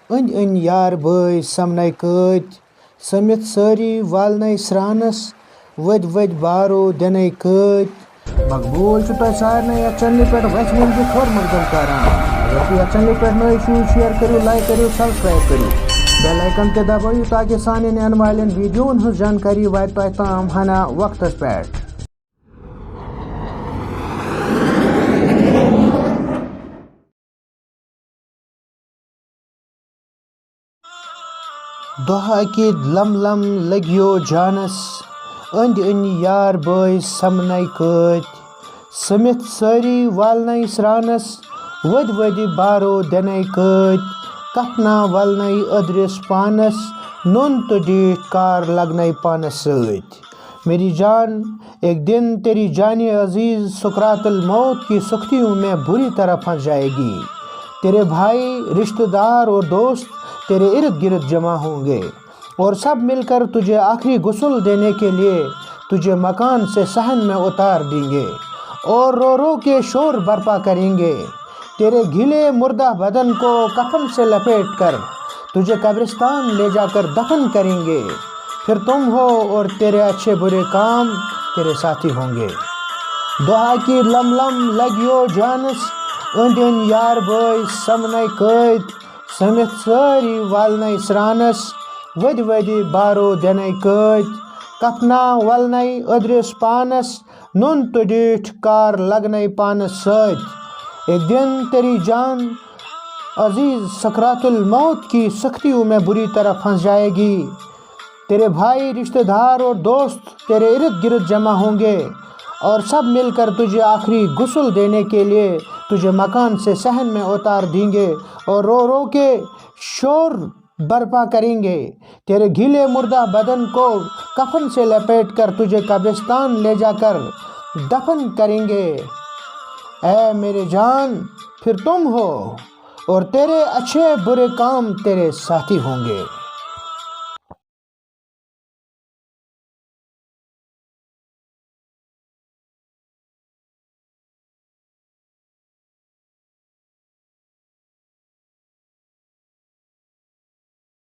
أنۍ أنۍ یار بٲے سمنَے کۭتۍ سٔمِتھ سٲری والنَے سرٛانَس ؤدۍ ؤدۍ بارو دِنَے کۭتۍ مقبوٗل چھُ تۄہہِ سارنٕے یَتھ چَنلہِ پٮ۪ٹھ وَتھِ وٕنہِ تہِ کھور مقدم کران اگر تُہۍ یَتھ چَنلہِ پٮ۪ٹھ نٔے چھِو شِیَر کٔرِو لایک کٔرِو سبسکرایب کٔرِو بیل آیکن تہِ دبٲیِو تاکہِ سانٮ۪ن یِنہٕ والٮ۪ن ویٖڈیوَن ہٕنٛز جانکٲری واتہِ تۄہہِ تام ہنا وقتس پٮ۪ٹھ دۄہ اَکہِ لم لم لٔگِیو جانس أنٛدۍ أنٛدۍ یار بٲے سمنَے کۭتۍ سٔمِتھ سٲری والنَے سرٛانس ؤدۍ ؤدۍ بارو دِنَے کۭتۍ کفنا ولنَے أدرِس پانس نوٚن تہٕ ڈیٖٹھ کار لگنَے پانس سۭتۍ میری جان ایک دن تیری جانِ عزیز سکرات الموت کی سختیوں میں بری طرح پھنس جائے گی تیرے بھائی رشتہ دار اور دوست تیرے ارد گرد جمع ہوں گے اور سب مل کر تجھے آخری غسل دینے کے لیے تجھے مکان سے صحن میں اتار دیں گے اور رو رو کے شور برپا کریں گے تیرے گھلے مردہ بدن کو کفن سے لپیٹ کر تجھے قبرستان لے جا کر دفن کریں گے پھر تم ہو اور تیرے اچھے برے کام تیرے ساتھی ہوں گے دعا کی لم لم لگیو جانس أنٛدۍ أنٛدۍ یار بٲے سمنَے کۭتۍ سٔمِتھ سٲری والنَے سرٛانس ؤدۍ ؤدۍ بارو دِنَے کۭتۍ کفنا ولنَے أدرِس پانس نوٚن تہٕ ڈیٖٹھ کار لگنَے پانس سۭتۍ ایک دن تیری جان عزیز سکرات الموت کی سختیوں میں بری طرح پھنس جائے گی تیرے بھائی رشتہ دار اور دوست تیرے ارد گرد جمع ہوں گے اور سب مل کر تجھے آخری غسل دینے کے لیے تجھے مکان سے صحن میں اتار دیں گے اور رو رو کے شور برپا کریں گے تیرے گھلے مردہ بدن کو کفن سے لپیٹ کر تجھے قبرستان لے جا کر دفن کریں گے اے میرے جان پھر تم ہو اور تیرے اچھے برے کام تیرے ساتھی ہوں گے